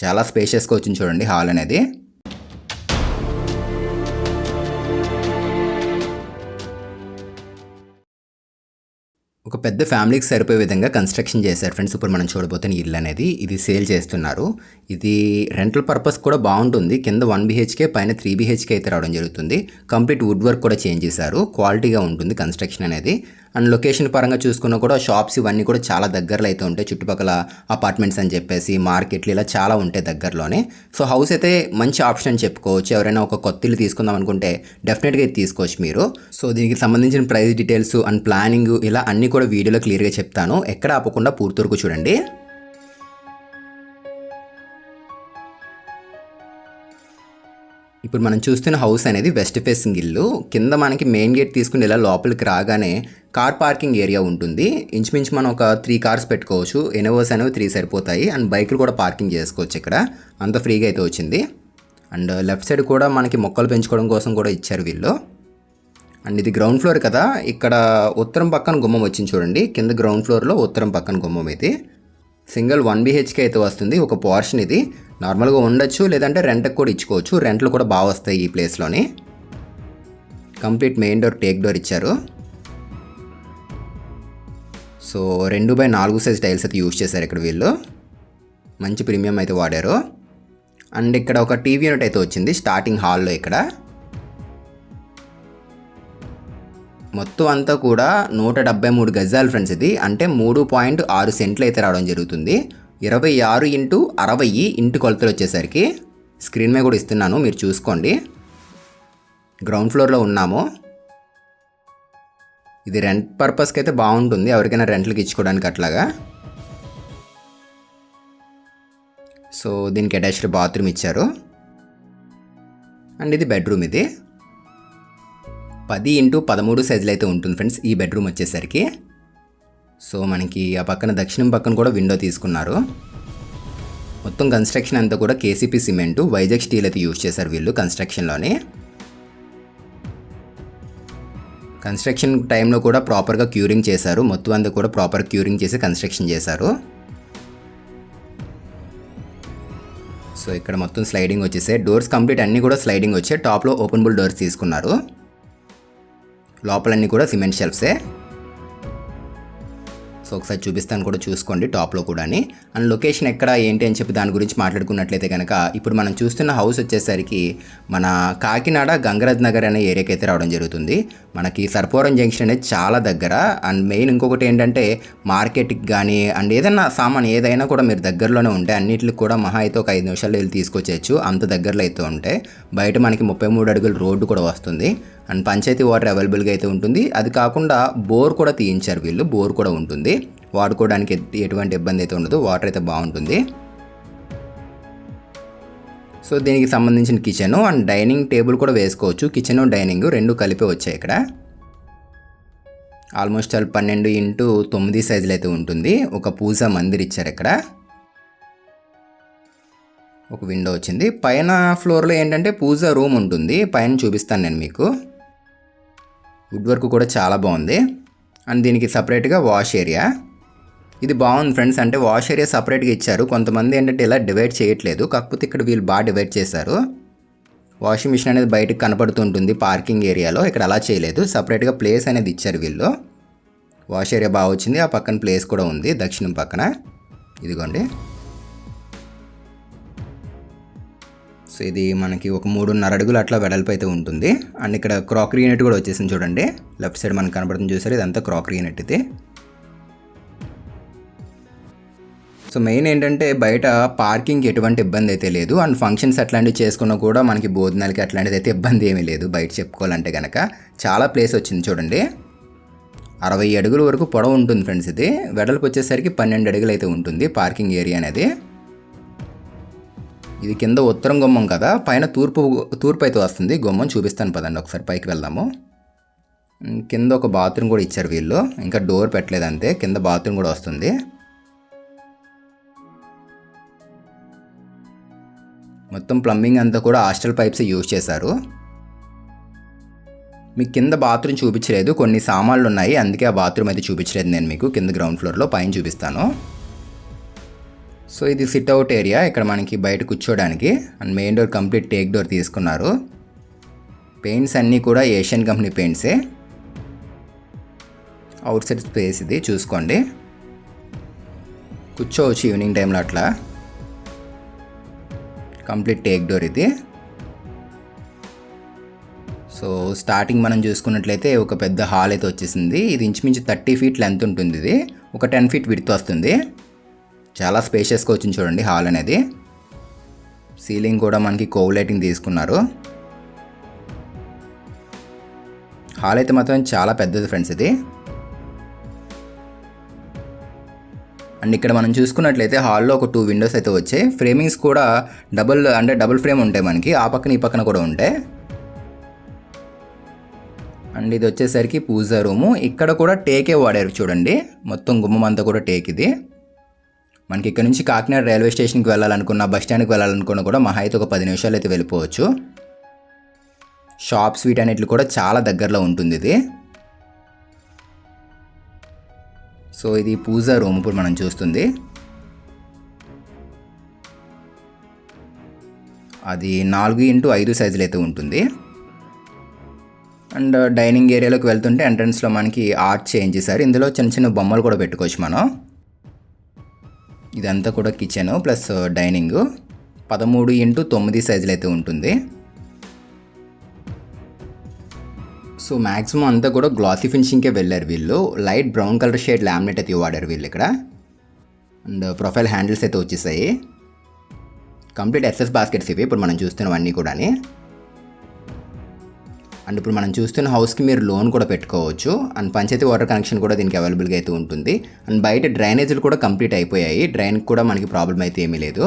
చాలా స్పేషియస్గా వచ్చింది చూడండి హాల్ అనేది. ఒక పెద్ద ఫ్యామిలీకి సరిపోయే విధంగా కన్స్ట్రక్షన్ చేశారు ఫ్రెండ్స్. ఇప్పుడు మనం చూడబోతున్న ఇల్లు అనేది ఇది సేల్ చేస్తున్నారు. ఇది రెంటల్ పర్పస్ కూడా బాగుంటుంది. కింద 1 BHK పైన 3 BHK అయితే రావడం జరుగుతుంది. కంప్లీట్ వుడ్ వర్క్ కూడా చేంజ్ చేశారు. క్వాలిటీగా ఉంటుంది కన్స్ట్రక్షన్ అనేది. అండ్ లొకేషన్ పరంగా చూసుకున్నా కూడా షాప్స్ ఇవన్నీ కూడా చాలా దగ్గరలో అయితే ఉంటాయి. చుట్టుపక్కల అపార్ట్మెంట్స్ అని చెప్పేసి మార్కెట్లు ఇలా చాలా ఉంటాయి దగ్గరలోనే. సో హౌస్ అయితే మంచి ఆప్షన్ అని చెప్పుకోవచ్చు. ఎవరైనా ఒక కొత్త ఇల్లు తీసుకుందాం అనుకుంటే డెఫినెట్గా ఇది తీసుకోవచ్చు మీరు. సో దీనికి సంబంధించిన ప్రైస్ డీటెయిల్స్ అండ్ ప్లానింగ్ ఇలా అన్నీ కూడా వీడియోలో క్లియర్గా చెప్తాను. ఎక్కడ ఆపకుండా పూర్తి వరకు చూడండి. ఇప్పుడు మనం చూస్తున్న హౌస్ అనేది వెస్ట్ ఫేసింగ్ ఇల్లు. కింద మనకి మెయిన్ గేట్ తీసుకుని ఇలా లోపలికి రాగానే కార్ పార్కింగ్ ఏరియా ఉంటుంది. ఇంచుమించు మనం ఒక 3 కార్స్ పెట్టుకోవచ్చు. ఎనోవాస్ అనేవి 3 సరిపోతాయి. అండ్ బైకులు కూడా పార్కింగ్ చేసుకోవచ్చు. ఇక్కడ అంత ఫ్రీగా అయితే వచ్చింది. అండ్ లెఫ్ట్ సైడ్ కూడా మనకి మొక్కలు పెంచుకోవడం కోసం కూడా ఇచ్చారు వీళ్ళు. అండ్ ఇది గ్రౌండ్ ఫ్లోర్ కదా, ఇక్కడ ఉత్తరం పక్కన గుమ్మం వచ్చింది చూడండి. కింద గ్రౌండ్ ఫ్లోర్లో ఉత్తరం పక్కన గుమ్మం ఇది. సింగిల్ 1 BHK అయితే వస్తుంది. ఒక పోర్షన్ ఇది నార్మల్గా ఉండొచ్చు, లేదంటే రెంట్కి కూడా ఇచ్చుకోవచ్చు. రెంట్లు కూడా బాగా వస్తాయి ఈ ప్లేస్లోని. Complete main door teak door ఇచ్చారు. సో 2x4 సైజ్ టైల్స్ అయితే యూజ్ చేశారు ఇక్కడ వీళ్ళు. మంచి ప్రీమియం అయితే వాడారు. అండ్ ఇక్కడ ఒక టీవీ యూనిట్ అయితే వచ్చింది స్టార్టింగ్ హాల్లో. ఇక్కడ మొత్తం అంతా కూడా 173 గజాలు ఫ్రెండ్స్. ఇది అంటే 3.6 సెంట్లు అయితే రావడం జరుగుతుంది. 26x60 ఇంటి కొలతలు వచ్చేసరికి స్క్రీన్ మీద కూడా ఇస్తున్నాను, మీరు చూసుకోండి. గ్రౌండ్ ఫ్లోర్లో ఉన్నాము. ఇది రెంట్ పర్పస్కి అయితే బాగుంటుంది, ఎవరికైనా రెంట్లకి ఇచ్చుకోవడానికి అట్లాగా. సో దీనికి అటాచ్డ్ బాత్రూమ్ ఇచ్చారు. అండ్ ఇది బెడ్రూమ్. ఇది 10x13 సైజులు అయితే ఉంటుంది ఫ్రెండ్స్ ఈ బెడ్రూమ్ వచ్చేసరికి. సో మనకి ఆ పక్కన దక్షిణం పక్కన కూడా విండో తీసుకున్నారు. మొత్తం కన్స్ట్రక్షన్ అంతా కూడా KCP సిమెంటు, వైజాగ్ స్టీల్ అయితే యూజ్ చేశారు వీళ్ళు కన్స్ట్రక్షన్లోని. కన్స్ట్రక్షన్ టైంలో కూడా ప్రాపర్గా క్యూరింగ్ చేశారు. మొత్తం అంతా కూడా ప్రాపర్ క్యూరింగ్ చేసి కన్స్ట్రక్షన్ చేశారు. సో ఇక్కడ మొత్తం స్లైడింగ్ వచ్చేసాయి. డోర్స్ కంప్లీట్ అన్నీ కూడా స్లైడింగ్ వచ్చాయి. టాప్లో ఓపెనబుల్ డోర్స్ తీసుకున్నారు. లోపలన్నీ కూడా సిమెంట్ షెల్ఫ్సే. సో ఒకసారి చూపిస్తాను కూడా చూసుకోండి టాప్లో కూడా. అండ్ లొకేషన్ ఎక్కడ ఏంటి అని చెప్పి దాని గురించి మాట్లాడుకున్నట్లయితే కనుక ఇప్పుడు మనం చూస్తున్న హౌస్ వచ్చేసరికి మన కాకినాడ గంగరాజ్ నగర్ అనే ఏరియాకి అయితే రావడం జరుగుతుంది. మనకి సర్పవరం జంక్షన్ అనేది చాలా దగ్గర. అండ్ మెయిన్ ఇంకొకటి ఏంటంటే మార్కెట్కి కానీ అండ్ ఏదైనా సామాన్ ఏదైనా కూడా మీరు దగ్గరలోనే ఉంటాయి. అన్నిటికి కూడా మహా అయితే ఒక 5 నిమిషాల్లో వెళ్ళి తీసుకొచ్చేయచ్చు, అంత దగ్గరలో అయితే ఉంటాయి. బయట మనకి 33 అడుగుల రోడ్డు కూడా వస్తుంది. అండ్ పంచాయతీ వాటర్ అవైలబుల్గా అయితే ఉంటుంది. అది కాకుండా బోర్ కూడా తీయించారు వీళ్ళు. బోర్ కూడా ఉంటుంది, వాడుకోవడానికి ఎటువంటి ఇబ్బంది అయితే ఉండదు. వాటర్ అయితే బాగుంటుంది. సో దీనికి సంబంధించిన కిచెన్ అండ్ డైనింగ్ టేబుల్ కూడా వేసుకోవచ్చు. కిచెన్ డైనింగ్ రెండు కలిపి వచ్చాయి ఇక్కడ. ఆల్మోస్ట్ 12x9 సైజులు అయితే ఉంటుంది. ఒక పూజా మందిర్ ఇచ్చారు ఇక్కడ. ఒక విండో వచ్చింది. పైన ఫ్లోర్లో ఏంటంటే పూజా రూమ్ ఉంటుంది. పైన చూపిస్తాను నేను మీకు. వుడ్ వర్క్ కూడా చాలా బాగుంది. అండ్ దీనికి సపరేట్గా వాష్ ఏరియా. ఇది బాగుంది ఫ్రెండ్స్. అంటే వాష్ ఏరియా సపరేట్గా ఇచ్చారు. కొంతమంది ఏంటంటే ఇలా డివైడ్ చేయట్లేదు, కాకపోతే ఇక్కడ వీళ్ళు బాగా డివైడ్ చేశారు. వాషింగ్ మిషన్ అనేది బయటకు కనపడుతుంటుంది పార్కింగ్ ఏరియాలో. ఇక్కడ అలా చేయలేదు, సపరేట్గా ప్లేస్ అనేది ఇచ్చారు వీళ్ళు. వాష్ ఏరియా బాగా వచ్చింది. ఆ పక్కన ప్లేస్ కూడా ఉంది దక్షిణం పక్కన. ఇదిగోండి. సో ఇది మనకి ఒక 3.5 అడుగులు అట్లా వెడల్పు అయితే ఉంటుంది. అండ్ ఇక్కడ క్రాకరీ యూనిట్ కూడా వచ్చేసింది చూడండి. లెఫ్ట్ సైడ్ మనకు కనపడుతుంది చూసారు, ఇదంతా క్రాకరీ యూనిట్ ఇది. సో మెయిన్ ఏంటంటే బయట పార్కింగ్కి ఎటువంటి ఇబ్బంది అయితే లేదు. అండ్ ఫంక్షన్స్ అట్లాంటివి చేసుకున్నా కూడా మనకి భోజనాలకి అట్లాంటిది అయితే ఇబ్బంది ఏమీ లేదు. బయట చెప్పుకోవాలంటే కనుక చాలా ప్లేస్ వచ్చింది చూడండి. 60 అడుగుల వరకు పొడవు ఉంటుంది ఫ్రెండ్స్. ఇది వెడల్పు వచ్చేసరికి 12 అడుగులు అయితే ఉంటుంది పార్కింగ్ ఏరియా అనేది. ఇది కింద ఉత్తరం గుమ్మం కదా, పైన తూర్పు అయితే వస్తుంది గుమ్మం. చూపిస్తాను పదండి, ఒకసారి పైకి వెళ్దాము. కింద ఒక బాత్రూమ్ కూడా ఇచ్చారు వీళ్ళు. ఇంకా డోర్ పెట్టలేదు అంతే. కింద బాత్రూమ్ కూడా వస్తుంది. మొత్తం ప్లంబింగ్ అంతా కూడా హాస్టల్ పైప్స్ యూజ్ చేశారు. మీకు కింద బాత్రూమ్ చూపించలేదు, కొన్ని సామాన్లు ఉన్నాయి, అందుకే ఆ బాత్రూమ్ అయితే చూపించలేదు నేను మీకు. కింద గ్రౌండ్ ఫ్లోర్లో, పైన చూపిస్తాను. సో ఇది సిట్ అవుట్ ఏరియా, ఇక్కడ మనకి బయట కూర్చోడానికి. And main door complete teak door తీసుకున్నారు. పెయింట్స్ అన్నీ కూడా ఏషియన్ కంపెనీ పెయింట్సే. అవుట్ సైడ్ స్పేస్ ఇది చూసుకోండి, కూర్చోవచ్చు ఈవినింగ్ టైంలో అట్లా. కంప్లీట్ టేక్ డోర్ ఇది. సో స్టార్టింగ్ మనం చూసుకున్నట్లయితే ఒక పెద్ద హాల్ అయితే వచ్చేసింది. ఇది ఇంచుమించు 30 feet లెంత్ ఉంటుంది. ఇది ఒక 10 feet విడ్త్ వస్తుంది. చాలా స్పేషియస్గా వచ్చింది చూడండి హాల్ అనేది. సీలింగ్ కూడా మనకి కోవ్ లైటింగ్ తీసుకున్నారు. హాల్ అయితే మాత్రం చాలా పెద్దది ఫ్రెండ్స్ ఇది. అండ్ ఇక్కడ మనం చూసుకున్నట్లయితే హాల్లో ఒక 2 windows అయితే వచ్చాయి. ఫ్రేమింగ్స్ కూడా డబుల్ ఫ్రేమ్ ఉంటాయి మనకి, ఆ పక్కన ఈ పక్కన కూడా ఉంటాయి. అండ్ ఇది వచ్చేసరికి పూజా రూము. ఇక్కడ కూడా టేకే వాడారు చూడండి, మొత్తం గుమ్మం అంతా కూడా టేక్ ఇది. మనకి ఇక్కడ నుంచి కాకినాడ రైల్వే స్టేషన్కి వెళ్ళాలనుకున్నా, బస్ స్టాండ్కి వెళ్ళాలనుకున్నా కూడా మహా అయితే ఒక 10 నిమిషాలు అయితే వెళ్ళిపోవచ్చు. షాప్స్ వీటన్నిటిలో కూడా చాలా దగ్గరలో ఉంటుంది ఇది. సో ఇది పూజా రూమ్ ఇప్పుడు మనం చూస్తుంది. అది 4x5 సైజులు అయితే ఉంటుంది. అండ్ డైనింగ్ ఏరియాలోకి వెళ్తుంటే ఎంట్రన్స్లో మనకి ఆర్చ్ చేంజ్ చేశారు. ఇందులో చిన్న చిన్న బొమ్మలు కూడా పెట్టుకోవచ్చు మనం. ఇదంతా కూడా కిచెన్ ప్లస్ డైనింగ్. 13x9 సైజులు అయితే ఉంటుంది. సో మ్యాక్సిమం అంతా కూడా గ్లాసీ ఫినిషింగ్కే వెళ్ళారు వీళ్ళు. Light brown colour shade laminate అయితే వాడారు వీళ్ళు ఇక్కడ. అండ్ ప్రొఫైల్ హ్యాండిల్స్ అయితే వచ్చేసాయి. కంప్లీట్ ఎస్ఎస్ బాస్కెట్స్ ఇవి ఇప్పుడు మనం చూస్తున్నవన్నీ కూడా. అండ్ ఇప్పుడు మనం చూస్తున్న హౌస్కి మీరు లోన్ కూడా పెట్టుకోవచ్చు. అండ్ పంచాయతీ వాటర్ కనెక్షన్ కూడా దీనికి అవైలబుల్గా అయితే ఉంటుంది. అండ్ బయట డ్రైనేజీలు కూడా కంప్లీట్ అయిపోయాయి. డ్రైన్కి కూడా మనకి ప్రాబ్లం అయితే ఏమీ లేదు.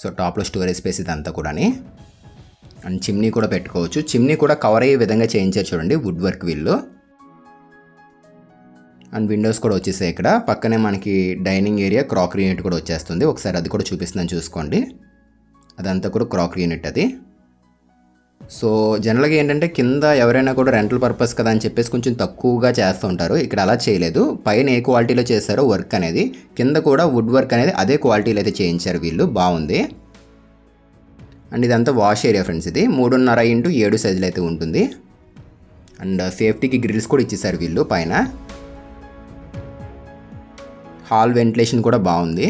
సో టాప్లో స్టోరేజ్ స్పేస్ ఇదంతా కూడా. అండ్ చిమ్నీ కూడా పెట్టుకోవచ్చు. చిమ్నీ కూడా కవర్ అయ్యే విధంగా చేయించారు చూడండి, వుడ్ వర్క్ వీళ్ళు. అండ్ విండోస్ కూడా వచ్చేసాయి ఇక్కడ. పక్కనే మనకి డైనింగ్ ఏరియా క్రాకరీ యూనిట్ కూడా వచ్చేస్తుంది. ఒకసారి అది కూడా చూపిస్తున్నాను చూసుకోండి. అదంతా కూడా క్రాకరీ యూనిట్ అది. సో జనరల్గా ఏంటంటే కింద ఎవరైనా కూడా రెంటల్ పర్పస్ కదా అని చెప్పేసి కొంచెం తక్కువగా చేస్తూ ఉంటారు. ఇక్కడ అలా చేయలేదు. పైన ఏ క్వాలిటీలో చేస్తారో వర్క్ అనేది, కింద కూడా వుడ్ వర్క్ అనేది అదే క్వాలిటీలో అయితే చేయించారు వీళ్ళు. బాగుంది. అండ్ ఇదంతా వాష్ ఏరియా ఫ్రెండ్స్. ఇది 3.5x7 సైజులు అయితే ఉంటుంది. అండ్ సేఫ్టీకి గ్రిల్స్ కూడా ఇచ్చేసారు వీళ్ళు పైన. హాల్ వెంటిలేషన్ కూడా బాగుంది.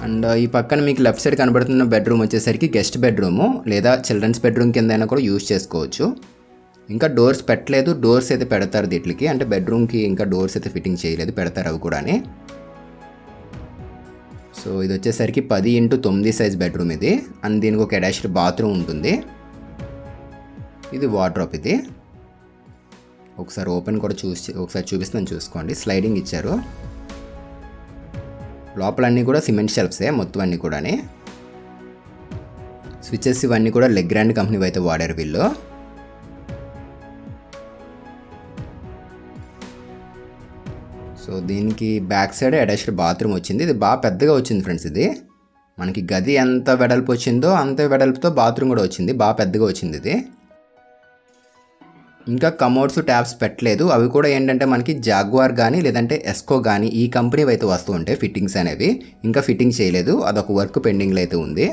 అండ్ ఈ పక్కన మీకు లెఫ్ట్ సైడ్ కనబడుతున్న బెడ్రూమ్ వచ్చేసరికి గెస్ట్ బెడ్రూము లేదా చిల్డ్రన్స్ బెడ్రూమ్ కింద అయినా కూడా యూజ్ చేసుకోవచ్చు. ఇంకా డోర్స్ పెట్టలేదు, డోర్స్ అయితే పెడతారు దీనికి. అంటే బెడ్రూమ్కి ఇంకా డోర్స్ అయితే ఫిట్టింగ్ చేయలేదు, పెడతారు అవి కూడా. సో ఇది వచ్చేసరికి 10x9 సైజ్ బెడ్రూమ్ ఇది. అండ్ దీనికి ఒక అటాచ్డ్ బాత్రూమ్ ఉంటుంది. ఇది వార్డ్రోబ్ ఇది. ఒకసారి ఓపెన్ కూడా ఒకసారి చూపిస్తాను చూసుకోండి. స్లైడింగ్ ఇచ్చారు. లోపలన్నీ కూడా సిమెంట్ షెల్ఫ్సే మొత్తం అన్నీ కూడా. స్విచెస్ ఇవన్నీ కూడా లెగ్రాండ్ కంపెనీ అయితే వాడారు వీళ్ళు. సో దీనికి బ్యాక్ సైడ్ అటాచ్డ్ బాత్రూమ్ వచ్చింది. ఇది బాగా పెద్దగా వచ్చింది ఫ్రెండ్స్. ఇది మనకి గది ఎంత వెడల్పు వచ్చిందో అంతే వెడల్పుతో బాత్రూమ్ కూడా వచ్చింది. బాగా పెద్దగా వచ్చింది ఇది. ఇంకా కమోడ్స్ ట్యాప్స్ పెట్టలేదు. అవి కూడా ఏంటంటే మనకి జాగ్వార్ కానీ లేదంటే ఎస్కో కానీ ఈ కంపెనీ అయితే వస్తూ ఉంటాయి ఫిట్టింగ్స్ అనేవి. ఇంకా ఫిట్టింగ్ చేయలేదు, అదొక వర్క్ పెండింగ్లో అయితే ఉంది.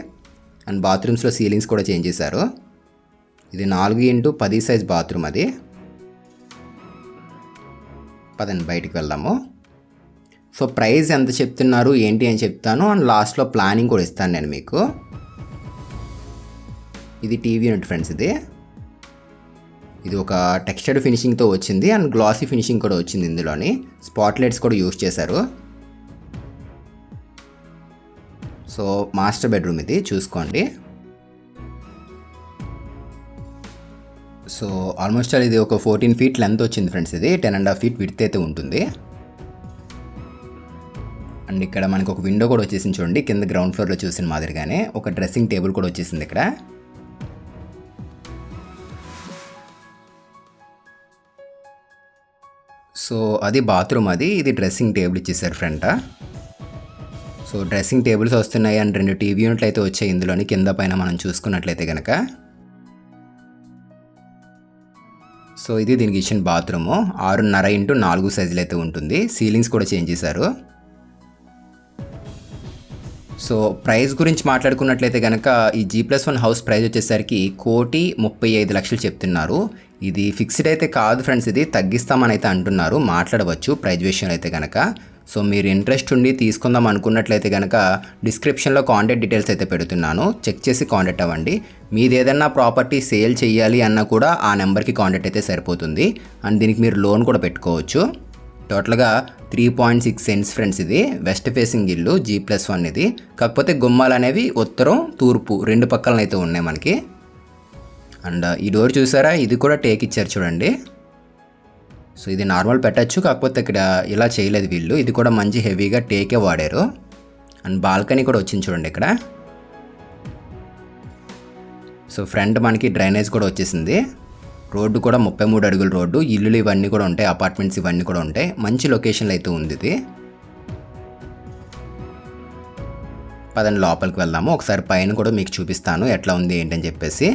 అండ్ బాత్రూమ్స్లో సీలింగ్స్ కూడా చేంజ్ చేశారు. ఇది 4x10 సైజ్ బాత్రూమ్ అది. పదండి బయటికి వెళ్దాము. సో ప్రైస్ ఎంత చెప్తున్నారు ఏంటి అని చెప్తాను. అండ్ లాస్ట్లో ప్లానింగ్ కూడా ఇస్తాను నేను మీకు. ఇది టీవీ యూనిట్ ఫ్రెండ్స్. ఇది ఒక టెక్స్చర్డ్ ఫినిషింగ్తో వచ్చింది. అండ్ గ్లాసీ ఫినిషింగ్ కూడా వచ్చింది. ఇందులోని స్పాట్ లైట్స్ కూడా యూజ్ చేశారు. సో మాస్టర్ బెడ్రూమ్ ఇది చూసుకోండి. సో ఆల్మోస్ట్ ఇది ఒక 14 feet లెంత్ వచ్చింది ఫ్రెండ్స్. ఇది 10.5 feet విడ్త్ అయితే ఉంటుంది. అండ్ ఇక్కడ మనకు ఒక విండో కూడా వచ్చేసింది చూడండి. కింద గ్రౌండ్ ఫ్లోర్లో చూసిన మాదిరిగానే ఒక డ్రెస్సింగ్ టేబుల్ కూడా వచ్చేసింది ఇక్కడ. సో అది బాత్రూమ్ అది. ఇది డ్రెస్సింగ్ టేబుల్ ఇచ్చేసారు ఫ్రంట్. సో డ్రెస్సింగ్ టేబుల్స్ వస్తున్నాయి. అండ్ 2 టీవీ యూనిట్లు అయితే వచ్చాయి ఇందులోని కింద పైన మనం చూసుకున్నట్లయితే కనుక. సో ఇది దీనికి ఇచ్చిన బాత్రూము 6.5x4 సైజులు అయితే ఉంటుంది. సీలింగ్స్ కూడా చేంజ్ చేశారు. సో ప్రైస్ గురించి మాట్లాడుకున్నట్లయితే కనుక ఈ G+1 హౌస్ ప్రైస్ వచ్చేసరికి 1,35,00,000 చెప్తున్నారు. ఇది ఫిక్స్డ్ అయితే కాదు ఫ్రెండ్స్, ఇది తగ్గిస్తామని అయితే అంటున్నారు. మాట్లాడవచ్చు ప్రైస్ విషయం అయితే కనుక. సో మీరు ఇంట్రెస్ట్ ఉండి తీసుకుందాం అనుకున్నట్లయితే కనుక డిస్క్రిప్షన్లో కాంటాక్ట్ డీటెయిల్స్ అయితే పెడుతున్నాను, చెక్ చేసి కాంటాక్ట్ అవ్వండి. మీది ఏదైనా ప్రాపర్టీ సేల్ చేయాలి అన్నా కూడా ఆ నెంబర్కి కాంటాక్ట్ అయితే సరిపోతుంది. అండ్ దీనికి మీరు లోన్ కూడా పెట్టుకోవచ్చు. టోటల్గా 3.6 సెంట్స్ ఫ్రెండ్స్. ఇది వెస్ట్ ఫేసింగ్ ఇల్లు G+1 ఇది. కాకపోతే గుమ్మాలు అనేవి ఉత్తరం తూర్పు 2 పక్కలనైతే ఉన్నాయి మనకి. అండ్ ఈ డోర్ చూసారా, ఇది కూడా టేక్ ఇచ్చారు చూడండి. సో ఇది నార్మల్ పెట్టచ్చు, కాకపోతే ఇక్కడ ఇలా చేయలేదు వీళ్ళు. ఇది కూడా మంచి హెవీగా టేకే వాడారు. అండ్ బాల్కనీ కూడా వచ్చింది చూడండి ఇక్కడ. సో ఫ్రంట్ మనకి డ్రైనేజ్ కూడా వచ్చేసింది. రోడ్డు కూడా 33 అడుగుల రోడ్డు. ఇల్లులు ఇవన్నీ కూడా ఉంటాయి, అపార్ట్మెంట్స్ ఇవన్నీ కూడా ఉంటాయి. మంచి లొకేషన్లో అయితే ఉంది ఇది. పదండి లోపలికి వెళ్దాము. ఒకసారి పైన కూడా మీకు చూపిస్తాను ఎట్లా ఉంది ఏంటని చెప్పేసి.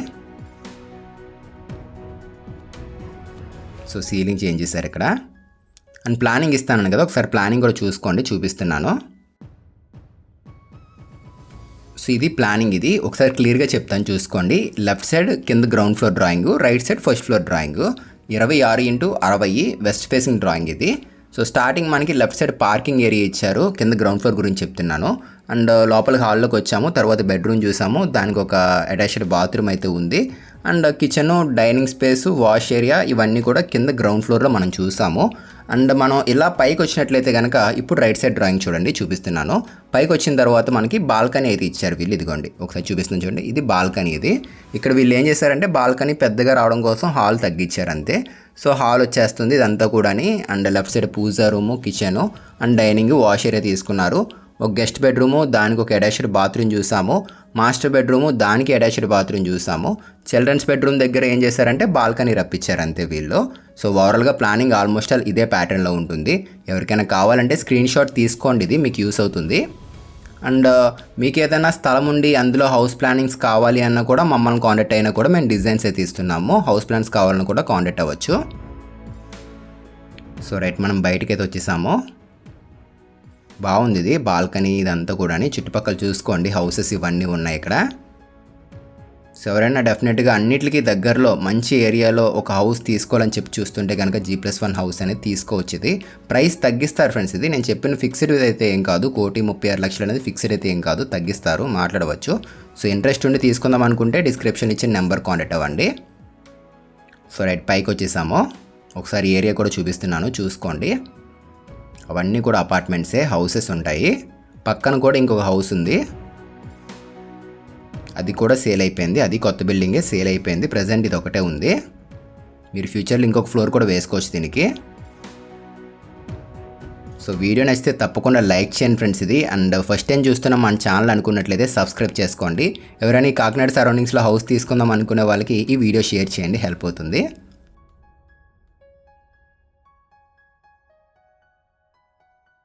సో సీలింగ్ చేంజ్ చేశారు ఇక్కడ. అండ్ ప్లానింగ్ ఇస్తాను కదా, ఒకసారి ప్లానింగ్ కూడా చూసుకోండి, చూపిస్తున్నాను. సో ఇది ప్లానింగ్. ఇది ఒకసారి క్లియర్గా చెప్తాను చూసుకోండి. లెఫ్ట్ సైడ్ కింద ground floor drawing, right side first floor drawing. 26x60 west facing drawing ఇది. సో స్టార్టింగ్ మనకి లెఫ్ట్ సైడ్ పార్కింగ్ ఏరియా ఇచ్చారు. కింద గ్రౌండ్ ఫ్లోర్ గురించి చెప్తున్నాను. అండ్ లోపలికి హాల్లోకి వచ్చాము, తర్వాత బెడ్రూమ్ చూసాము. దానికి ఒక అటాచ్డ్ బాత్రూమ్ అయితే ఉంది. And kitchen, dining space, wash area ఇవన్నీ కూడా కింద గ్రౌండ్ ఫ్లోర్లో మనం చూసాము. అండ్ మనం ఇలా పైకి వచ్చినట్లయితే కనుక ఇప్పుడు రైట్ సైడ్ డ్రాయింగ్ చూడండి, చూపిస్తున్నాను. పైకి వచ్చిన తర్వాత మనకి బాల్కనీ అయితే ఇచ్చారు వీళ్ళు. ఇదిగోండి ఒకసారి చూపిస్తున్నాను చూడండి, ఇది బాల్కనీ. ఇది ఇక్కడ వీళ్ళు ఏం చేశారంటే బాల్కనీ పెద్దగా రావడం కోసం హాల్ తగ్గించారు అంతే. సో హాల్ వచ్చేస్తుంది ఇదంతా కూడాని. And left side puja room, kitchen and dining, wash area తీసుకున్నారు. ఒక గెస్ట్ బెడ్రూము, దానికి ఒక అటాచ్డ్ బాత్రూమ్ చూసాము. మాస్టర్ బెడ్రూము, దానికి అటాచ్డ్ బాత్రూమ్ చూసాము. చిల్డ్రన్స్ బెడ్రూమ్ దగ్గర ఏం చేశారంటే బాల్కనీ రప్పించారు అంతే వీళ్ళు. సో ఓవరాల్గా ప్లానింగ్ ఆల్మోస్ట్ ఆల్ ఇదే ప్యాటర్న్లో ఉంటుంది. ఎవరికైనా కావాలంటే స్క్రీన్ షాట్ తీసుకోండి, ఇది మీకు యూస్ అవుతుంది. అండ్ మీకు ఏదైనా స్థలం ఉండి అందులో హౌస్ ప్లానింగ్స్ కావాలి అన్నా కూడా మమ్మల్ని కాంటాక్ట్ అయినా కూడా మేము డిజైన్స్ అయితే ఇస్తున్నాము. హౌస్ ప్లాన్స్ కావాలన్నా కూడా కాంటాక్ట్ అవ్వచ్చు. సో రైట్, మనం బయటకి అయితే వచ్చేసాము. బాగుంది ఇది బాల్కనీ ఇదంతా కూడా. చుట్టుపక్కల చూసుకోండి, హౌసెస్ ఇవన్నీ ఉన్నాయి ఇక్కడ. సో ఎవరైనా డెఫినెట్గా అన్నిటికీ దగ్గరలో మంచి ఏరియాలో ఒక హౌస్ తీసుకోవాలని చెప్పి చూస్తుంటే కనుక G+1 హౌస్ అనేది తీసుకోవచ్చు. ఇది ప్రైస్ తగ్గిస్తారు ఫ్రెండ్స్. ఇది నేను చెప్పిన ఫిక్స్డ్ అయితే ఏం కాదు, 1,36,00,000 అనేది ఫిక్స్డ్ అయితే ఏం కాదు, తగ్గిస్తారు, మాట్లాడవచ్చు. సో ఇంట్రెస్ట్ ఉండి తీసుకుందాం అనుకుంటే డిస్క్రిప్షన్ ఇచ్చిన నెంబర్ కాంటాక్ట్ అవ్వండి. సో రైట్, పైకి వచ్చేసాము. ఒకసారి ఏరియా కూడా చూపిస్తున్నాను చూసుకోండి. అవన్నీ కూడా అపార్ట్మెంట్సే, హౌసెస్ ఉంటాయి. పక్కన కూడా ఇంకొక హౌస్ ఉంది, అది కూడా సేల్ అయిపోయింది. అది కొత్త బిల్డింగే, సేల్ అయిపోయింది. ప్రజెంట్ ఇది ఒకటే ఉంది. మీరు ఫ్యూచర్లో ఇంకొక ఫ్లోర్ కూడా వేసుకోవచ్చు దీనికి. సో వీడియో నచ్చితే తప్పకుండా లైక్ చేయండి ఫ్రెండ్స్ ఇది. అండ్ ఫస్ట్ టైం చూస్తున్నాం మన ఛానల్ అనుకున్నట్లయితే సబ్స్క్రైబ్ చేసుకోండి. ఎవరైనా ఈ కాకినాడ సరౌండింగ్స్లో హౌస్ తీసుకుందాం అనుకునే వాళ్ళకి ఈ వీడియో షేర్ చేయండి, హెల్ప్ అవుతుంది.